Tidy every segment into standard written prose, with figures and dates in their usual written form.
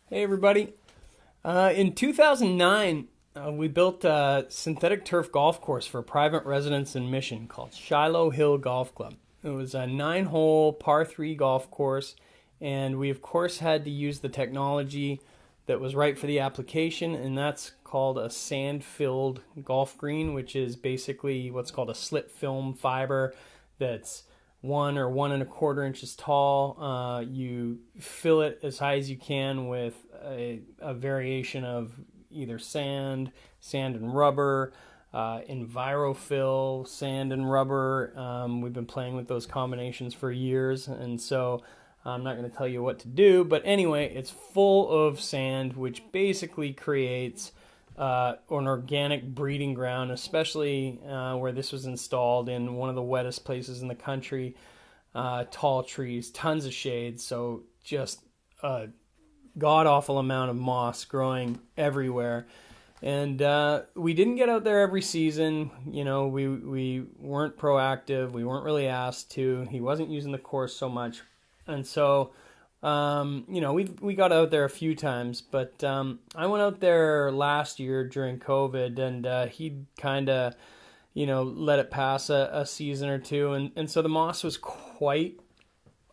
Hey everybody. In 2009, we built a synthetic turf golf course for private residents in Mission called Shiloh Hill Golf Club. It was a 9-hole par 3 golf course, and we of course had to use the technology that was right for the application, and that's called a sand-filled golf green, which is basically what's called a slip film fiber that's 1 or 1 1/4 inches tall. You fill it as high as you can with a variation of either sand and rubber, EnviroFill, sand and rubber. We've been playing with those combinations for years, and so I'm not going to tell you what to do. But anyway, it's full of sand, which basically creates an organic breeding ground, especially where this was installed in one of the wettest places in the country. Tall trees, tons of shade, so just a god awful amount of moss growing everywhere. And we didn't get out there every season. You know, we weren't proactive. We weren't really asked to. He wasn't using the course so much, and so we got out there a few times, but I went out there last year during COVID, and he kind of, let it pass a season or two, and so the moss was quite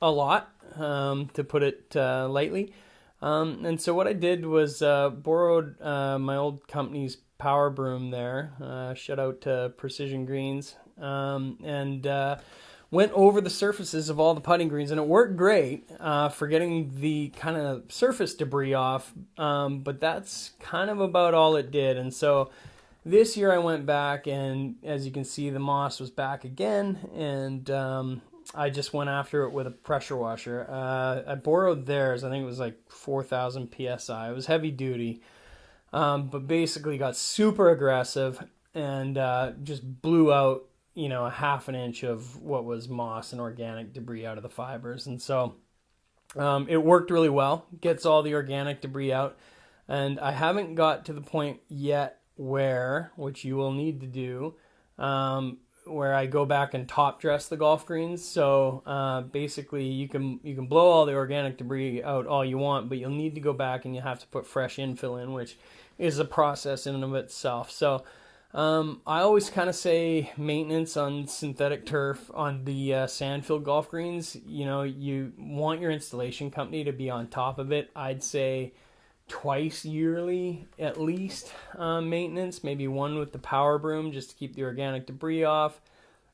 a lot, to put it lightly. And so what I did was borrowed my old company's power broom there. Shout out to Precision Greens, and went over the surfaces of all the putting greens, and it worked great for getting the kind of surface debris off, but that's kind of about all it did. And so this year I went back, and as you can see, the moss was back again, and I just went after it with a pressure washer. I borrowed theirs. I think it was like 4,000 psi. It was heavy duty, but basically got super aggressive and just blew out, a half an inch of what was moss and organic debris out of the fibers. And so it worked really well. Gets all the organic debris out. And I haven't got to the point yet which you will need to do, where I go back and top dress the golf greens. So basically, you can blow all the organic debris out all you want, but you'll need to go back and you have to put fresh infill in, which is a process in and of itself. So I always kind of say maintenance on synthetic turf on the sand-filled golf greens. You want your installation company to be on top of it. I'd say twice yearly at least, maintenance, maybe one with the power broom just to keep the organic debris off.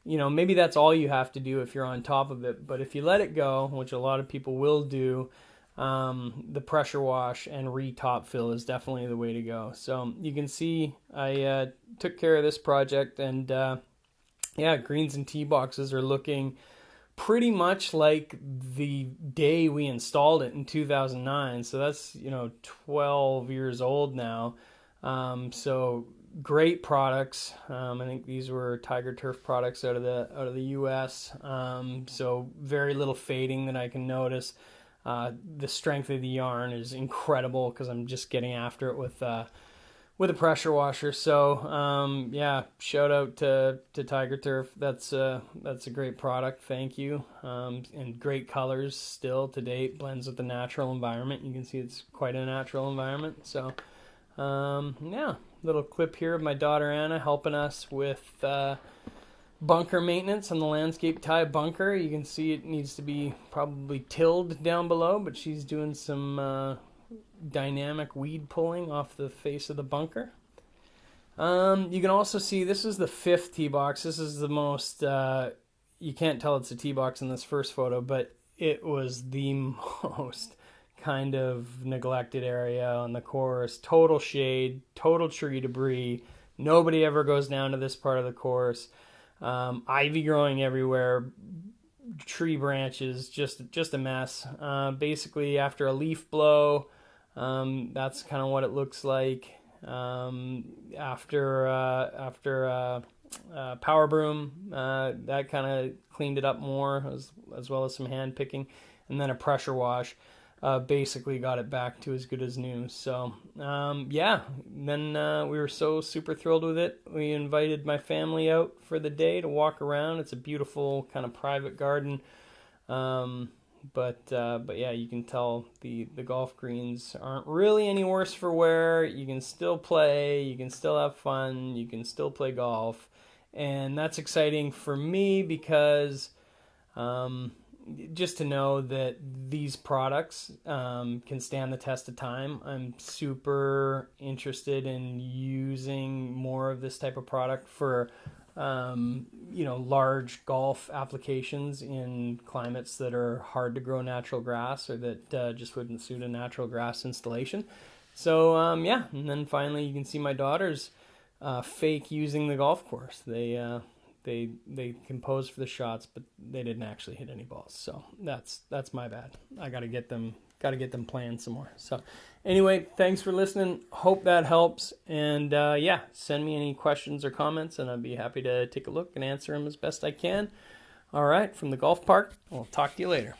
Maybe that's all you have to do if you're on top of it. But if you let it go, which a lot of people will do, the pressure wash and re-top fill is definitely the way to go. So you can see I took care of this project, and greens and tee boxes are looking pretty much like the day we installed it in 2009. So that's 12 years old now. So great products. I think these were Tiger Turf products out of the U.S. So very little fading that I can notice. The strength of the yarn is incredible because I'm just getting after it with a pressure washer. So shout out to Tiger Turf. That's a great product. Thank you. And great colors still to date. Blends with the natural environment. You can see it's quite a natural environment. So little clip here of my daughter Anna helping us with bunker maintenance on the Landscape Tie bunker. You can see it needs to be probably tilled down below, but she's doing some dynamic weed pulling off the face of the bunker. You can also see this is the 5th tee box. This is the most, you can't tell it's a tee box in this first photo, but it was the most kind of neglected area on the course. Total shade, total tree debris. Nobody ever goes down to this part of the course. Ivy growing everywhere, tree branches, just a mess. Basically, after a leaf blow, that's kind of what it looks like. After power broom, that kind of cleaned it up more, as well as some hand picking, and then a pressure wash basically got it back to as good as new. So then we were so super thrilled with it. We invited my family out for the day to walk around. It's a beautiful kind of private garden. But yeah, you can tell the golf greens aren't really any worse for wear. You can still play, you can still have fun, you can still play golf, and that's exciting for me because um, just to know that these products can stand the test of time. I'm super interested in using more of this type of product for large golf applications in climates that are hard to grow natural grass or that just wouldn't suit a natural grass installation. So yeah, and then finally you can see my daughters fake using the golf course. They composed for the shots, but they didn't actually hit any balls. So that's my bad. I got to get them playing some more. So anyway, thanks for listening. Hope that helps. And yeah, send me any questions or comments, and I'd be happy to take a look and answer them as best I can. All right, from the golf park. I'll talk to you later.